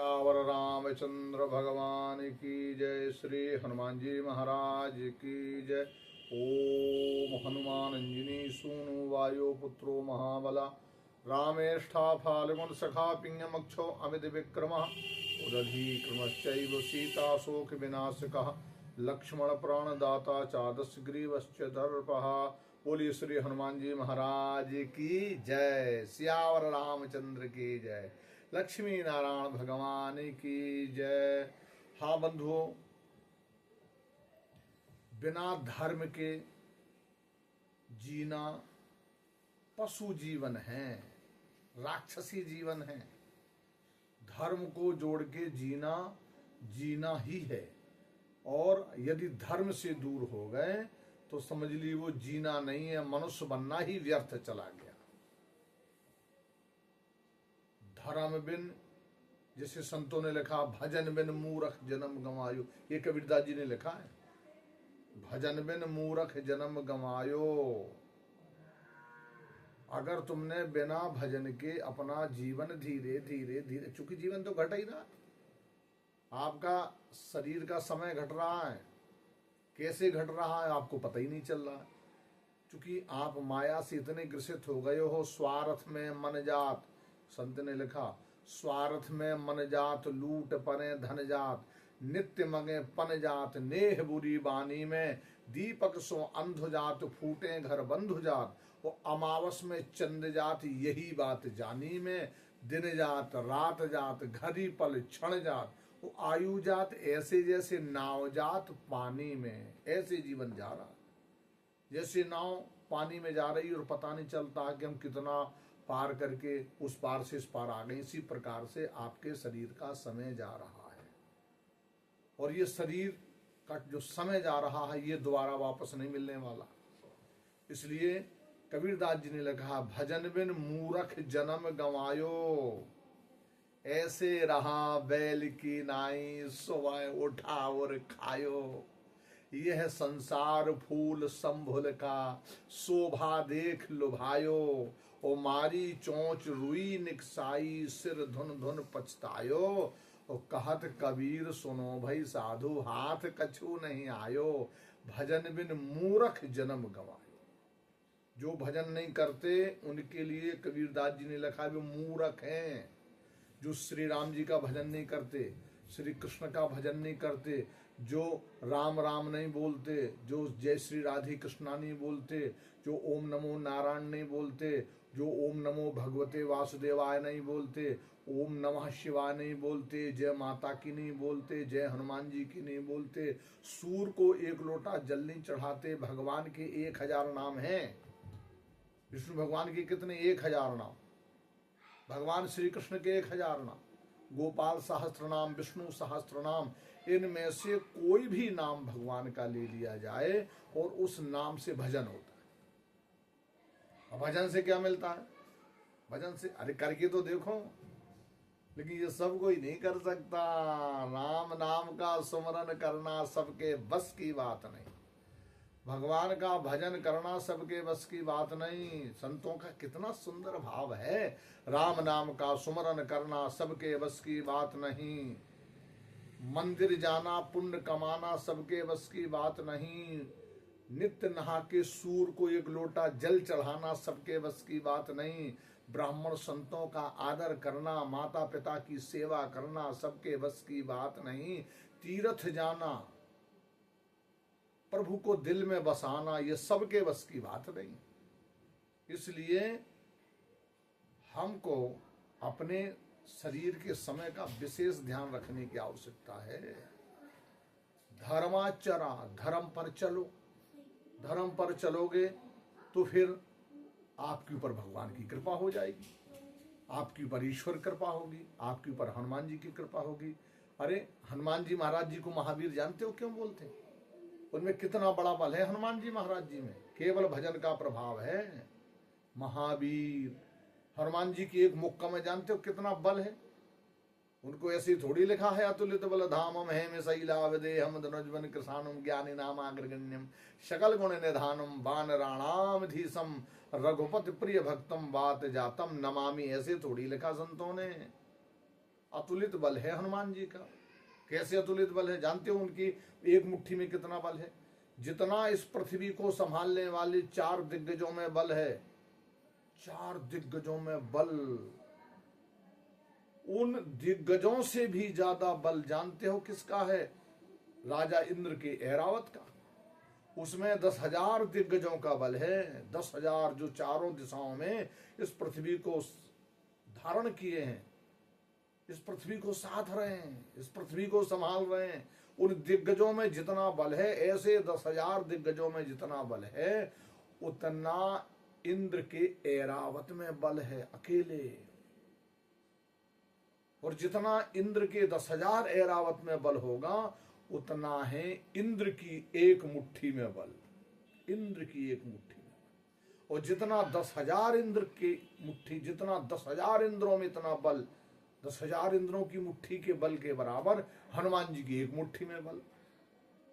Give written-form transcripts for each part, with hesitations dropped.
सियावर रामचंद्र भगवान की जय। श्री हनुमान जी महाराज की जय। ओम हनुमान अंजनी सूनु वायो पुत्रो महाबला रामेष्ठा फाल्गुन सखा पिंगमक्षो अमित विक्रम उदधी क्रमश्चैव सीता शोक विनाशकः लक्ष्मण प्राणदाता चादश ग्रीवश्च दर्पः। बोलिए श्री हनुमान जी महाराज की जय। सियावर रामचंद्र की जय। लक्ष्मी नारायण भगवान की जय। हाँ बंधुओं, बिना धर्म के जीना पशु जीवन है, राक्षसी जीवन है। धर्म को जोड़ के जीना जीना ही है, और यदि धर्म से दूर हो गए तो समझ ली वो जीना नहीं है, मनुष्य बनना ही व्यर्थ चला गया। धर्म बिन, जैसे संतों ने लिखा, भजन बिन मूर्ख जन्म गंवायो, ये कबीरदास जी ने लिखा है। भजन बिन मूर्ख जन्म गंवायो। अगर तुमने बिना भजन के अपना जीवन धीरे धीरे धीरे, चूंकि जीवन तो घट ही रहा, आपका शरीर का समय घट रहा है, कैसे घट रहा है आपको पता ही नहीं चल रहा है, क्योंकि आप माया से इतने ग्रसित हो गए हो। स्वार्थ में मन जात, संत ने लिखा, स्वार्थ में मन जात लूट परे धन जात, नित्य मगे पन जात नेह बुरी बानी में, दीपक सो अंध जात फूटे घर बंधु जात, वो अमावस में चंद जात यही बात जानी में, दिन जात रात जात घड़ी पल क्षण जात, वो आयु जात ऐसे जैसे नाव जात पानी में। ऐसे जीवन जा रहा, जैसे नाव पानी में जा रही और पता नहीं चलता कि हम कितना पार करके उस पार से इस पार आ गए। इसी प्रकार से आपके शरीर का समय जा रहा है, और ये शरीर का जो समय जा रहा है ये दोबारा वापस नहीं मिलने वाला। इसलिए कबीरदास जी ने लिखा, भजन बिन मूर्ख जन्म गंवायो, ऐसे रहा बैल की नाई सुबह उठा और खायो, यह संसार फूल संभुल का शोभा देख लुभायो, ओ मारी चोंच रुई निकसाई सिर धुन धुन पछतायो, ओ कहत कबीर सुनो भई साधु हाथ कछु नहीं आयो, भजन बिन मूर्ख जन्म गंवायो। जो भजन नहीं करते उनके लिए कबीरदास जी ने लिखा वे मूर्ख हैं। जो श्री राम जी का भजन नहीं करते, श्री कृष्ण का भजन नहीं करते, जो राम राम नहीं बोलते, जो जय श्री राधे कृष्णा नहीं बोलते, जो ओम नमो नारायण नहीं बोलते, जो ओम नमो भगवते वासुदेवाय नहीं बोलते, ओम नमः शिवाय नहीं बोलते, जय माता की नहीं बोलते, जय हनुमान जी की नहीं बोलते, सूर को एक लोटा जल नहीं चढ़ाते। भगवान के 1000 नाम हैं। विष्णु भगवान के कितने? 1000 नाम। भगवान श्री कृष्ण के 1000 नाम, गोपाल सहस्त्र नाम, विष्णु सहस्त्र नाम, इनमें से कोई भी नाम भगवान का ले लिया जाए और उस नाम से भजन होता है। और भजन से क्या मिलता है? भजन से अरे करके तो देखो, लेकिन ये सब कोई नहीं कर सकता। राम नाम का सुमरन करना सबके बस की बात नहीं, भगवान का भजन करना सबके बस की बात नहीं। संतों का कितना सुंदर भाव है, राम नाम का सुमरन करना सबके बस की बात नहीं, मंदिर जाना पुण्य कमाना सबके बस की बात नहीं, नित्य नहा के सूर को एक लोटा जल चढ़ाना सबके बस की बात नहीं, ब्राह्मण संतों का आदर करना, माता पिता की सेवा करना सबके बस की बात नहीं, तीर्थ जाना, प्रभु को दिल में बसाना, ये सबके बस की बात नहीं। इसलिए हमको अपने शरीर के समय का विशेष ध्यान रखने की आवश्यकता है। धर्माचरा, धर्म पर चलो। धर्म पर चलोगे तो फिर आपके ऊपर भगवान की कृपा हो जाएगी, आपके ऊपर ईश्वर कृपा होगी, आपके ऊपर हनुमान जी की कृपा होगी। अरे हनुमान जी महाराज जी को महावीर जानते हो क्यों बोलते हैं? उनमें कितना बड़ा बल है हनुमान जी महाराज जी में, केवल भजन का प्रभाव है। महावीर हनुमान जी की एक मुक्का में जानते हो कितना बल है? उनको ऐसे थोड़ी लिखा है, अतुलित बल धामम है में शैलावदेहम धनुजवन कृषाणम ज्ञानी नाम अग्रगण्यम शकल गुण निधानम वानराणाम धीसम रघुपति प्रिय भक्तम बात जातम नमामि। ऐसे थोड़ी लिखा संतों ने। अतुलित बल है हनुमान जी का। कैसे अतुलित बल है जानते हो? उनकी एक मुट्ठी में कितना बल है? जितना इस पृथ्वी को संभालने वाले 4 दिग्गजों में बल है, 4 दिग्गजों में बल, उन दिग्गजों से भी ज्यादा बल जानते हो किसका है? राजा इंद्र के ऐरावत का। उसमें 10,000 दिग्गजों का बल है। 10,000 जो चारों दिशाओं में इस पृथ्वी को धारण किए हैं, इस पृथ्वी को साथ रहे हैं, इस पृथ्वी को संभाल रहे हैं। उन दिग्गजों में जितना बल है, ऐसे 10,000 दिग्गजों में जितना बल है, उतना इंद्र के ऐरावत में बल है अकेले। और जितना इंद्र के 10,000 ऐरावत में बल होगा, उतना है इंद्र की एक मुट्ठी में बल। इंद्र की एक मुट्ठी में बल। और जितना 10,000 इंद्र की मुट्ठी, जितना 10,000 इंद्रों में इतना बल, 10,000 इंद्रों की मुट्ठी के बल के बराबर हनुमान जी की एक मुट्ठी में बल।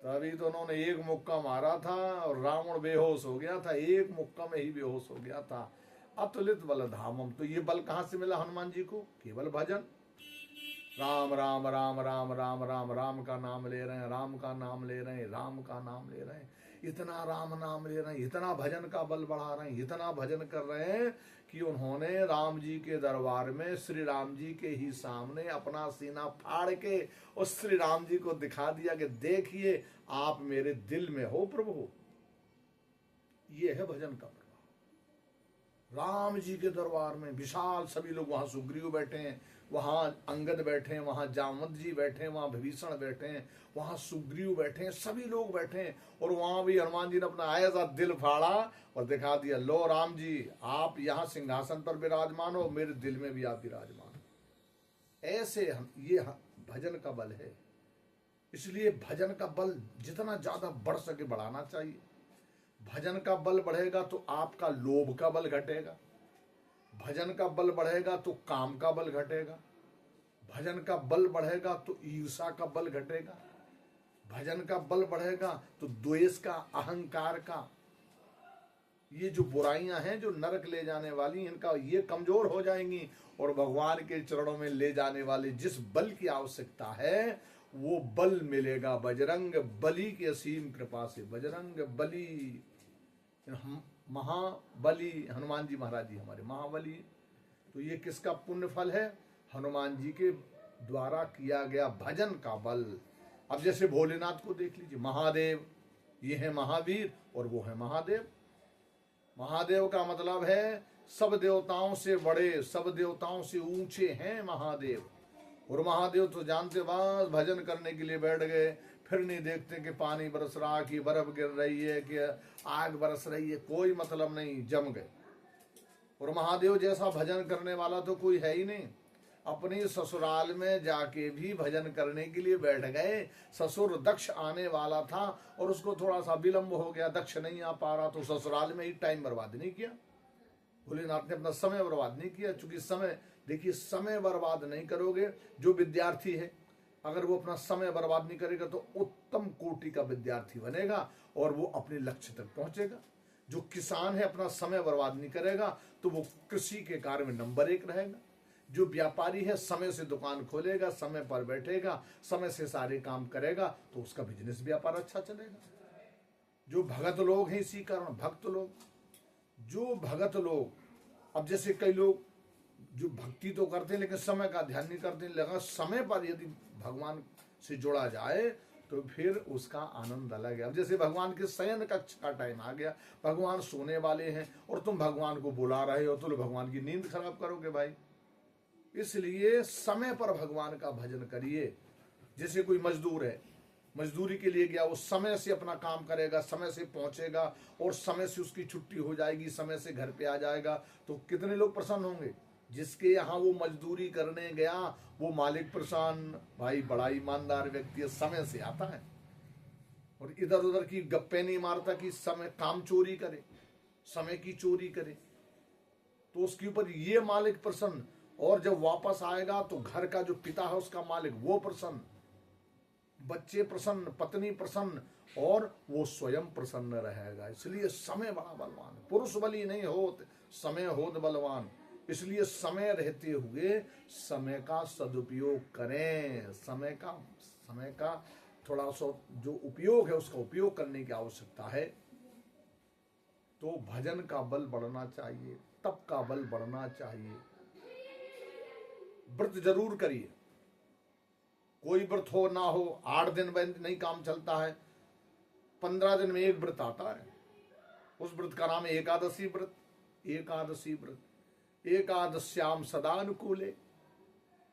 तभी तो उन्होंने एक मुक्का मारा था और रावण बेहोश हो गया था, एक मुक्का में ही बेहोश हो गया था। अतुलित बल धामम। तो ये बल कहां से मिला हनुमान जी को? केवल भजन। राम राम राम राम राम राम राम का नाम ले रहे हैं, राम का नाम ले रहे हैं, राम का नाम ले रहे हैं, इतना राम नाम ले रहे हैं, इतना भजन का बल बढ़ा रहे हैं, इतना भजन कर रहे हैं कि उन्होंने राम जी के दरबार में श्री राम जी के ही सामने अपना सीना फाड़ के उस श्री राम जी को दिखा दिया कि देखिए आप मेरे दिल में हो प्रभु। ये है भजन का प्रभाव। राम जी के दरबार में विशाल, सभी लोग, वहां सुग्रीव बैठे हैं, वहां अंगद बैठे हैं, वहां जामवंत जी बैठे हैं, वहां विभीषण बैठे हैं, वहां सुग्रीव बैठे हैं, सभी लोग बैठे हैं। और वहां भी हनुमान जी ने अपना ऐसा दिल फाड़ा और दिखा दिया, लो राम जी आप यहाँ सिंहासन पर विराजमान हो, मेरे दिल में भी आप विराजमान हो। ऐसे ये भजन का बल है। इसलिए भजन का बल जितना ज्यादा बढ़ सके बढ़ाना चाहिए। भजन का बल बढ़ेगा तो आपका लोभ का बल घटेगा। भजन का बल बढ़ेगा तो काम का बल घटेगा। भजन का बल बढ़ेगा तो ईर्षा का बल घटेगा। भजन का बल बढ़ेगा तो द्वेष का, अहंकार का, ये जो बुराइयां हैं जो नरक ले जाने वाली, इनका ये कमजोर हो जाएंगी। और भगवान के चरणों में ले जाने वाले जिस बल की आवश्यकता है वो बल मिलेगा बजरंग बली की असीम कृपा से। बजरंग बली, महाबली हनुमान जी महाराज जी हमारे महाबली। तो ये किसका पुण्य फल है? हनुमान जी के द्वारा किया गया भजन का बल। अब जैसे भोलेनाथ को देख लीजिए, महादेव, ये है महावीर और वो है महादेव। महादेव का मतलब है सब देवताओं से बड़े, सब देवताओं से ऊंचे हैं महादेव। और महादेव तो जानते, बस भजन करने के लिए बैठ गए, फिर नहीं देखते कि पानी बरस रहा, कि बर्फ गिर रही है, कि आग बरस रही है, कोई मतलब नहीं, जम गए। और महादेव जैसा भजन करने वाला तो कोई है ही नहीं। अपनी ससुराल में जाके भी भजन करने के लिए बैठ गए। ससुर दक्ष आने वाला था और उसको थोड़ा सा विलंब हो गया, दक्ष नहीं आ पा रहा, तो ससुराल में ही टाइम बर्बाद नहीं किया। भोलेनाथ ने अपना समय बर्बाद नहीं किया। चूंकि समय, देखिए, समय बर्बाद नहीं करोगे, जो विद्यार्थी है अगर वो अपना समय बर्बाद नहीं करेगा तो उत्तम कोटि का विद्यार्थी बनेगा और वो अपने लक्ष्य तक पहुंचेगा। जो किसान है अपना समय बर्बाद नहीं करेगा तो वो कृषि के कार्य में नंबर 1 रहेगा। जो व्यापारी है समय से दुकान खोलेगा, समय पर बैठेगा, समय से सारे काम करेगा, तो उसका बिजनेस व्यापार अच्छा चलेगा। जो भगत लोग हैं, इसी कारण भक्त लोग, जो भगत लोग, अब जैसे कई लोग जो भक्ति तो करते हैं लेकिन समय का ध्यान नहीं करते, लेकिन समय पर यदि भगवान से जुड़ा जाए तो फिर उसका आनंद अलग है। अब जैसे भगवान के शयन कक्ष का टाइम आ गया, भगवान सोने वाले हैं और तुम भगवान को बुला रहे हो, तो भगवान की नींद खराब करोगे भाई। इसलिए समय पर भगवान का भजन करिए। जैसे कोई मजदूर है, मजदूरी के लिए गया, वो समय से अपना काम करेगा, समय से पहुंचेगा और समय से उसकी छुट्टी हो जाएगी, समय से घर पे आ जाएगा, तो कितने लोग प्रसन्न होंगे। जिसके यहाँ वो मजदूरी करने गया वो मालिक प्रसन्न, भाई बड़ा ईमानदार व्यक्ति है, समय से आता है और इधर उधर की गप्पे नहीं मारता कि समय काम चोरी करे, समय की चोरी करे, तो उसके ऊपर ये मालिक प्रसन्न। और जब वापस आएगा तो घर का जो पिता है उसका मालिक वो प्रसन्न, बच्चे प्रसन्न, पत्नी प्रसन्न और वो स्वयं प्रसन्न रहेगा। इसलिए समय बड़ा बलवान, पुरुष बली नहीं होत समय होत बलवान। इसलिए समय रहते हुए समय का सदुपयोग करें। समय का थोड़ा सा जो उपयोग है उसका उपयोग करने की आवश्यकता है। तो भजन का बल बढ़ना चाहिए, तप का बल बढ़ना चाहिए। व्रत जरूर करिए, कोई व्रत हो ना हो, 8 दिन में नहीं काम चलता है, 15 दिन में एक व्रत आता है। उस व्रत का नाम है एकादशी व्रत। एकादशी व्रत एकादश्याम सदानुकूले।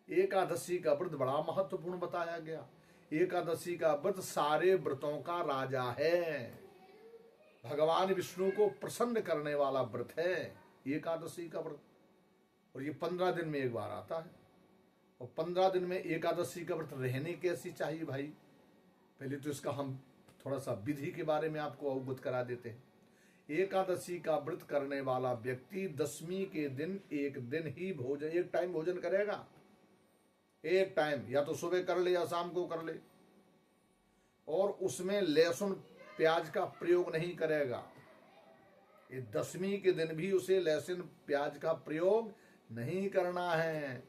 एकादशी का व्रत बड़ा महत्वपूर्ण बताया गया। एकादशी का व्रत सारे व्रतों का राजा है, भगवान विष्णु को प्रसन्न करने वाला व्रत है एकादशी का व्रत। और ये 15 दिन में एक बार आता है। और 15 दिन में एकादशी का व्रत रहने कैसी चाहिए भाई, पहले तो इसका हम थोड़ा सा विधि के बारे में आपको अवगत करा देते हैं। एकादशी का व्रत करने वाला व्यक्ति 10वीं के दिन एक दिन ही भोजन, एक टाइम भोजन करेगा। एक टाइम, या तो सुबह कर ले या शाम को कर ले। और उसमें लहसुन प्याज का प्रयोग नहीं करेगा। ये 10वीं के दिन भी उसे लहसुन प्याज का प्रयोग नहीं करना है।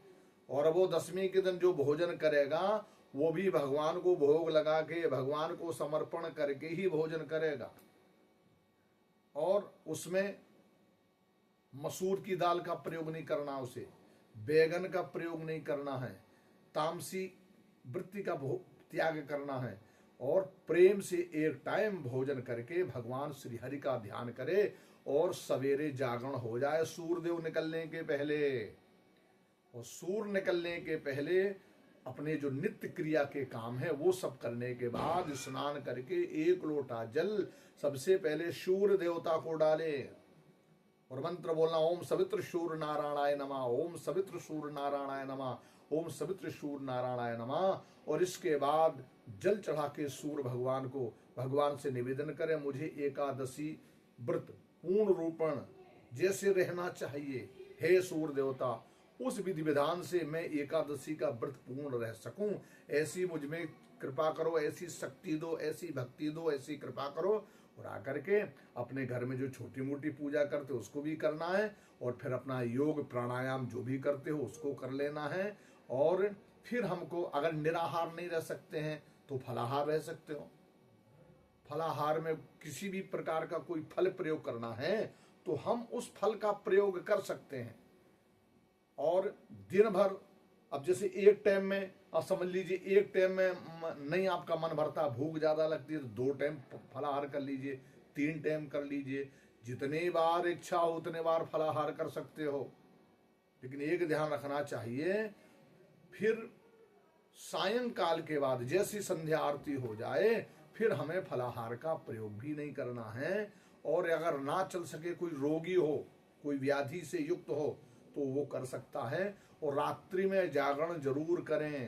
और वो 10वीं के दिन जो भोजन करेगा वो भी भगवान को भोग लगा के, भगवान को समर्पण करके ही भोजन करेगा। और उसमें मसूर की दाल का प्रयोग नहीं करना, उसे बैगन का प्रयोग नहीं करना है, तामसी वृत्ति का त्याग करना है। और प्रेम से एक टाइम भोजन करके भगवान श्री हरि का ध्यान करे। और सवेरे जागरण हो जाए सूर्यदेव निकलने के पहले। और सूर्य निकलने के पहले अपने जो नित्य क्रिया के काम है वो सब करने के बाद स्नान करके 1 लोटा जल सबसे पहले सूर्य देवता को डाले। और मंत्र बोलना, ओम सवित्र सूर्य नारायणाय नमः, ओम सवित्र सूर्य नारायणाय नमः, ओम सवित्र सूर्य नारायणाय नमः। और इसके बाद जल चढ़ा के सूर्य भगवान को, भगवान से निवेदन करें, मुझे एकादशी व्रत पूर्ण रूपण जैसे रहना चाहिए, हे सूर्य देवता, उस विधि विधान से मैं एकादशी का व्रत पूर्ण रह सकूं, ऐसी मुझ में कृपा करो, ऐसी शक्ति दो, ऐसी भक्ति दो, ऐसी कृपा करो। और आकर के अपने घर में जो छोटी मोटी पूजा करते हो उसको भी करना है। और फिर अपना योग प्राणायाम जो भी करते हो उसको कर लेना है। और फिर हमको अगर निराहार नहीं रह सकते हैं तो फलाहार रह सकते हो। फलाहार में किसी भी प्रकार का कोई फल प्रयोग करना है तो हम उस फल का प्रयोग कर सकते हैं। और दिन भर, अब जैसे एक टाइम में, अब समझ लीजिए एक टाइम में नहीं आपका मन भरता, भूख ज्यादा लगती है तो 2 टाइम फलाहार कर लीजिए, 3 टाइम कर लीजिए, जितनी बार इच्छा हो उतने बार फलाहार कर सकते हो। लेकिन एक ध्यान रखना चाहिए, फिर सायंकाल के बाद जैसी संध्या आरती हो जाए फिर हमें फलाहार का प्रयोग भी नहीं करना है। और अगर ना चल सके, कोई रोगी हो, कोई व्याधि से युक्त हो तो वो कर सकता है। और रात्रि में जागरण जरूर करें,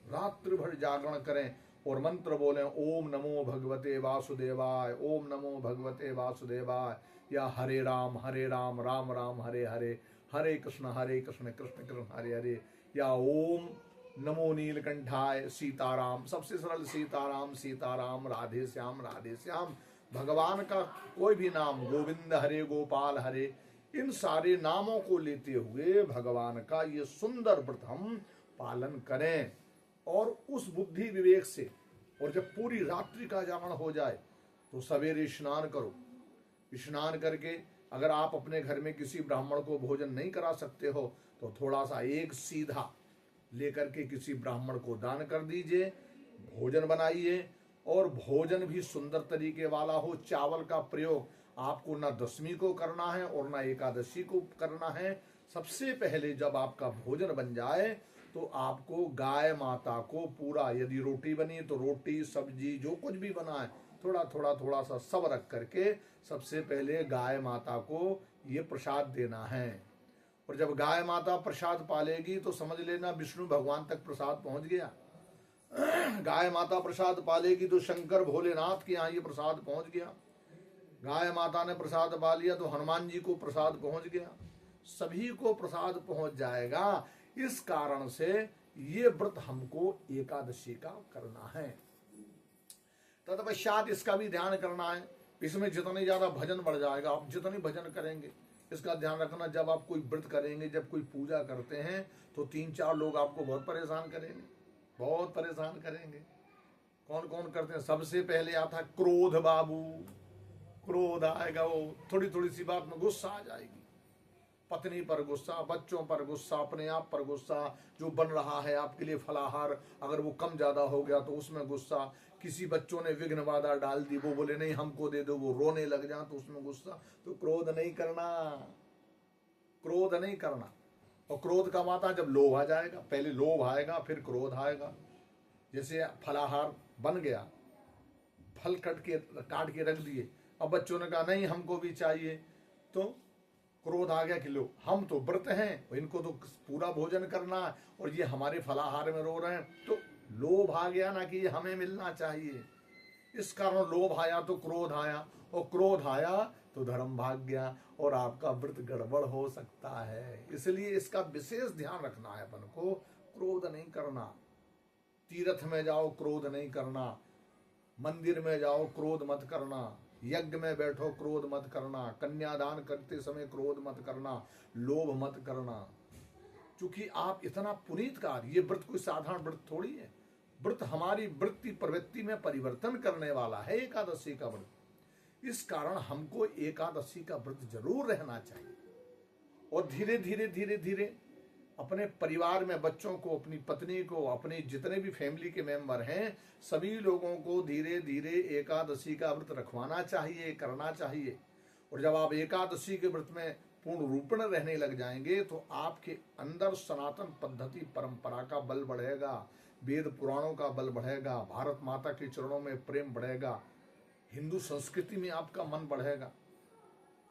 रात्रि भर जागरण करें और मंत्र बोलें, ओम नमो भगवते वासुदेवाय, ओम नमो भगवते वासुदेवाय, या हरे राम राम राम हरे हरे, हरे कृष्ण कृष्ण कृष्ण हरे हरे, या ओम नमो नीलकंठाय सीताराम। सबसे सरल सीताराम सीताराम, राधे श्याम राधे श्याम। भगवान का कोई भी नाम, गोविंद हरे गोपाल हरे, इन सारे नामों को लेते हुए भगवान का ये सुंदर व्रत हम पालन करें। और उस बुद्धि विवेक से, और जब पूरी रात्रि का जागरण हो जाए तो सवेरे स्नान करो। स्नान करके अगर आप अपने घर में किसी ब्राह्मण को भोजन नहीं करा सकते हो तो थोड़ा सा एक सीधा लेकर के किसी ब्राह्मण को दान कर दीजिए, भोजन बनाइए। और भोजन भी सुंदर तरीके वाला हो। चावल का प्रयोग आपको ना 10वीं को करना है और ना एकादशी को करना है। सबसे पहले जब आपका भोजन बन जाए तो आपको गाय माता को पूरा, यदि रोटी बनी तो रोटी, सब्जी, जो कुछ भी बना है थोड़ा सा सब रख करके सबसे पहले गाय माता को ये प्रसाद देना है। और जब गाय माता प्रसाद पालेगी तो समझ लेना विष्णु भगवान तक प्रसाद पहुंच गया। गाय माता प्रसाद पालेगी तो शंकर भोलेनाथ के यहाँ ये प्रसाद पहुंच गया। गाय माता ने प्रसाद पा लिया तो हनुमान जी को प्रसाद पहुंच गया। सभी को प्रसाद पहुंच जाएगा। इस कारण से ये व्रत हमको एकादशी का करना है। तत्पश्चात इसका भी ध्यान करना है। इसमें जितने ज्यादा भजन बढ़ जाएगा, आप जितने भजन करेंगे, इसका ध्यान रखना, जब आप कोई व्रत करेंगे, जब कोई पूजा करते हैं, तो 3-4 लोग आपको बहुत परेशान करेंगे, बहुत परेशान करेंगे। कौन कौन करते हैं? सबसे पहले आता है क्रोध बाबू। क्रोध आएगा, वो थोड़ी थोड़ी सी बात में गुस्सा आ जाएगी। पत्नी पर गुस्सा, बच्चों पर गुस्सा, अपने आप पर गुस्सा, जो बन रहा है आपके लिए फलाहार अगर वो कम ज्यादा हो गया तो उसमें गुस्सा, किसी बच्चों ने विघ्न बाधा डाल दी, वो बोले नहीं हमको दे दो, वो रोने लग जाए तो उसमें गुस्सा। तो क्रोध नहीं करना, क्रोध नहीं करना। और क्रोध का माता जब लोभ आ जाएगा, पहले लोभ आएगा फिर क्रोध आएगा। जैसे फलाहार बन गया, फल काट के रख दिए, अब बच्चों ने कहा नहीं हमको भी चाहिए, तो क्रोध आ गया कि लो हम तो व्रत हैं, इनको तो पूरा भोजन करना है और ये हमारे फलाहार में रो रहे हैं, तो लोभ आ गया ना कि ये हमें मिलना चाहिए। इस कारण लोभ आया तो क्रोध आया, और क्रोध आया तो धर्म भाग गया और आपका व्रत गड़बड़ हो सकता है। इसलिए इसका विशेष ध्यान रखना है अपन को, क्रोध नहीं करना। तीर्थ में जाओ क्रोध नहीं करना, मंदिर में जाओ क्रोध मत करना, यज्ञ में बैठो क्रोध मत करना, कन्यादान करते समय क्रोध मत करना, लोभ मत करना। क्योंकि आप इतना पुनीत कार्य, ये व्रत कोई साधारण व्रत थोड़ी है। व्रत हमारी वृत्ति प्रवृत्ति में परिवर्तन करने वाला है एकादशी का व्रत। इस कारण हमको एकादशी का व्रत जरूर रहना चाहिए। और धीरे धीरे धीरे धीरे अपने परिवार में बच्चों को, अपनी पत्नी को, अपने जितने भी फैमिली के मेंबर हैं, सभी लोगों को धीरे धीरे एकादशी का व्रत रखवाना चाहिए, करना चाहिए। और जब आप एकादशी के व्रत में पूर्ण रूपेण रहने लग जाएंगे तो आपके अंदर सनातन पद्धति परंपरा का बल बढ़ेगा, वेद पुराणों का बल बढ़ेगा, भारत माता के चरणों में प्रेम बढ़ेगा, हिंदू संस्कृति में आपका मन बढ़ेगा,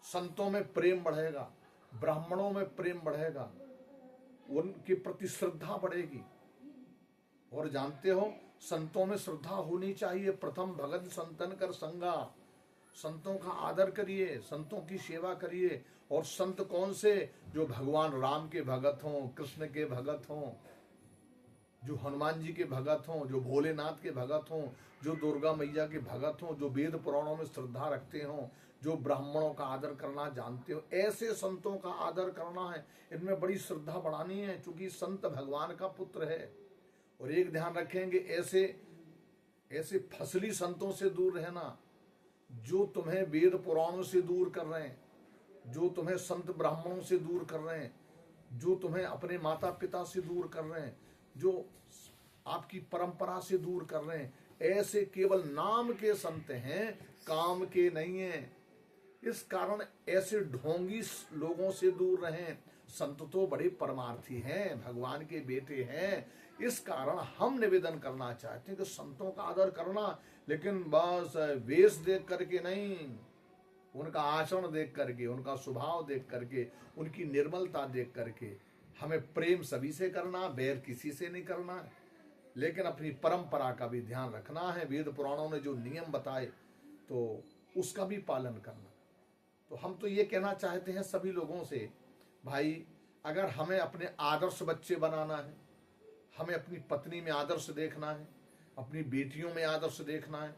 संतों में प्रेम बढ़ेगा, ब्राह्मणों में प्रेम बढ़ेगा, उनके प्रति श्रद्धा बढ़ेगी। और जानते हो संतों में श्रद्धा होनी चाहिए। प्रथम भगत संतन कर संगा, संतों का आदर करिए, संतों की सेवा करिए। और संत कौन से? जो भगवान राम के भगत हों, कृष्ण के भगत हों, जो हनुमान जी के भगत हों, जो भोलेनाथ के भगत हों, जो दुर्गा मैया के भगत हों, जो वेद पुराणों में श्रद्धा रखते हों, जो ब्राह्मणों का आदर करना जानते हो, ऐसे संतों का आदर करना है। इनमें बड़ी श्रद्धा बढ़ानी है, क्योंकि संत भगवान का पुत्र है। और एक ध्यान रखेंगे, ऐसे ऐसे फसली संतों से दूर रहना जो तुम्हें वेद पुराणों से दूर कर रहे हैं, जो तुम्हें संत ब्राह्मणों से दूर कर रहे हैं, जो तुम्हें अपने माता पिता से दूर कर रहे हैं, जो आपकी परंपरा से दूर कर रहे हैं। ऐसे केवल नाम के संत हैं, काम के नहीं हैं। इस कारण ऐसे ढोंगी लोगों से दूर रहें। संत तो बड़े परमार्थी हैं, भगवान के बेटे हैं। इस कारण हम निवेदन करना चाहते हैं कि संतों का आदर करना, लेकिन बस वेश देख करके नहीं, उनका आचरण देख करके, उनका स्वभाव देख करके, उनकी निर्मलता देख करके। हमें प्रेम सभी से करना, बैर किसी से नहीं करना है, लेकिन अपनी परंपरा का भी ध्यान रखना है। वेद पुराणों ने जो नियम बताए तो उसका भी पालन करना। तो हम तो ये कहना चाहते हैं सभी लोगों से, भाई अगर हमें अपने आदर्श बच्चे बनाना है, हमें अपनी पत्नी में आदर्श देखना है, अपनी बेटियों में आदर्श देखना है,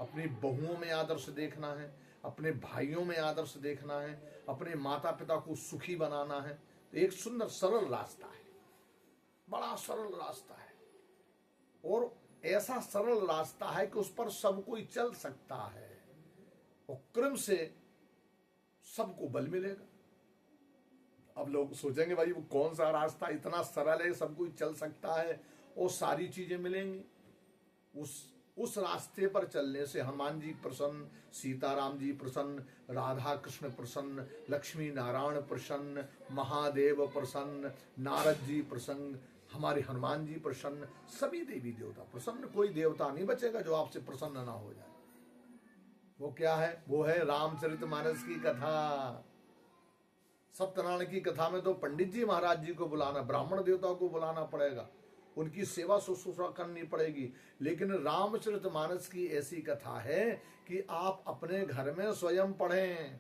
अपनी बहुओं में आदर्श देखना है, अपने भाइयों में आदर्श देखना है, अपने माता पिता को सुखी बनाना है, तो एक सुंदर सरल रास्ता है, बड़ा सरल रास्ता है। और ऐसा सरल रास्ता है कि उस पर सब कोई चल सकता है, और क्रम से सबको बल मिलेगा। अब लोग सोचेंगे भाई वो कौन सा रास्ता इतना सरल है, सब कोई चल सकता है और सारी चीजें मिलेंगी। उस रास्ते पर चलने से हनुमान जी प्रसन्न, सीताराम जी प्रसन्न, राधा कृष्ण प्रसन्न, लक्ष्मी नारायण प्रसन्न, महादेव प्रसन्न, नारद जी प्रसन्न, हमारे हनुमान जी प्रसन्न, सभी देवी देवता प्रसन्न। कोई देवता नहीं बचेगा जो आपसे प्रसन्न ना हो जाए। वो क्या है? वो है रामचरितमानस की कथा। सत्यनारायण की कथा में तो पंडित जी महाराज जी को बुलाना, ब्राह्मण देवताओं को बुलाना पड़ेगा, उनकी सेवा शुश्रूषा करनी पड़ेगी। लेकिन रामचरितमानस की ऐसी कथा है कि आप अपने घर में स्वयं पढ़ें,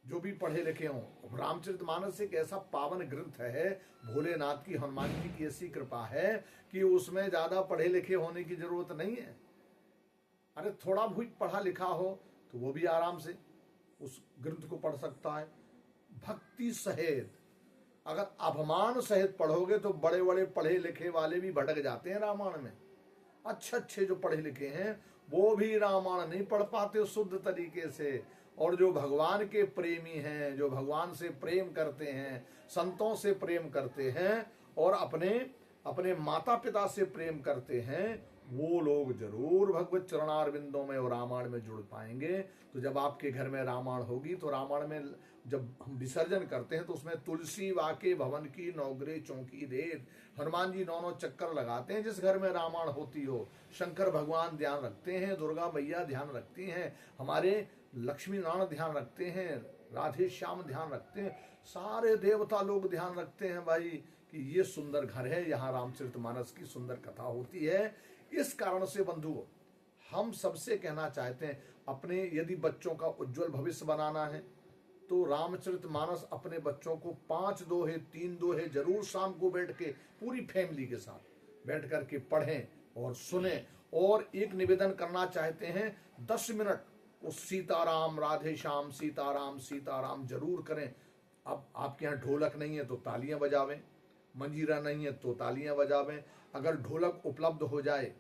जो भी पढ़े लिखे हों। रामचरितमानस एक ऐसा पावन ग्रंथ है, भोलेनाथ की, हनुमान जी की ऐसी कृपा है कि उसमें ज्यादा पढ़े लिखे होने की जरूरत नहीं है। अरे थोड़ा बहुत पढ़ा लिखा हो तो वो भी आराम से उस ग्रंथ को पढ़ सकता है। भक्ति सहित। अगर अभिमान सहित पढ़ोगे तो बड़े बड़े पढ़े लिखे वाले भी भटक जाते हैं रामायण में। अच्छे अच्छे जो पढ़े लिखे हैं वो भी रामायण नहीं पढ़ पाते शुद्ध तरीके से। और जो भगवान के प्रेमी हैं, जो भगवान से प्रेम करते हैं, संतों से प्रेम करते हैं और अपने अपने माता पिता से प्रेम करते हैं, वो लोग जरूर भगवत चरणारविंदों में और रामायण में जुड़ पाएंगे। तो जब आपके घर में रामायण होगी तो रामायण में जब हम विसर्जन करते हैं तो उसमें तुलसी वाके भवन की नौगरे चौकी देत, हनुमान जी 9 चक्कर लगाते हैं जिस घर में रामायण होती हो। शंकर भगवान ध्यान रखते हैं, दुर्गा मैया ध्यान रखती हैं, हमारे लक्ष्मी नारायण ध्यान रखते हैं, राधे श्याम ध्यान रखते हैं, सारे देवता लोग ध्यान रखते हैं भाई कि ये सुंदर घर है, यहाँ रामचरितमानस की सुंदर कथा होती है। इस कारण से बंधुओं हम सबसे कहना चाहते हैं, अपने यदि बच्चों का उज्जवल भविष्य बनाना है तो रामचरितमानस अपने बच्चों को 5 दोहे 3 दोहे जरूर शाम को बैठ के पूरी फैमिली के साथ बैठ करके पढ़ें और सुने। और एक निवेदन करना चाहते हैं, 10 मिनट उस सीताराम राधे श्याम सीताराम सीताराम जरूर करें। अब आपके यहाँ ढोलक नहीं है तो तालियां बजावें, मंजीरा नहीं है तो तालियां बजावें। अगर ढोलक उपलब्ध हो जाए,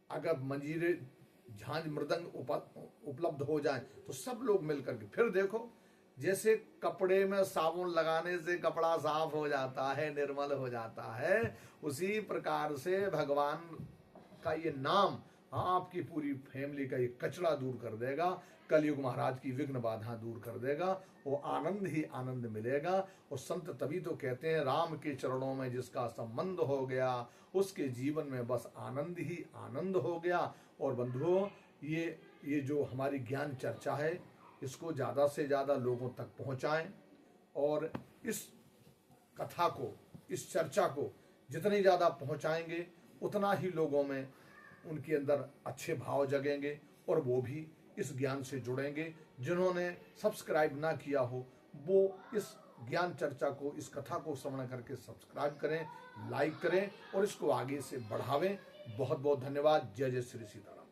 अगर मंजीरे झांझ मृदंग उपलब्ध हो जाए तो सब लोग मिलकर के फिर देखो, जैसे कपड़े में साबुन लगाने से कपड़ा साफ हो जाता है, निर्मल हो जाता है, उसी प्रकार से भगवान का ये नाम आपकी पूरी फैमिली का ये कचरा दूर कर देगा, कलयुग महाराज की विघ्न बाधा दूर कर देगा, वो आनंद ही आनंद मिलेगा। और संत तभी तो कहते हैं, राम के चरणों में जिसका संबंध हो गया उसके जीवन में बस आनंद ही आनंद हो गया। और बंधुओं ये जो हमारी ज्ञान चर्चा है इसको ज़्यादा से ज़्यादा लोगों तक पहुँचाएं और इस कथा को, इस चर्चा को जितनी ज़्यादा पहुँचाएंगे उतना ही लोगों में उनके अंदर अच्छे भाव जगेंगे और वो भी इस ज्ञान से जुड़ेंगे। जिन्होंने सब्सक्राइब ना किया हो वो इस ज्ञान चर्चा को, इस कथा को श्रवण करके सब्सक्राइब करें, लाइक करें और इसको आगे से बढ़ावें। बहुत बहुत धन्यवाद। जय जय श्री सीताराम।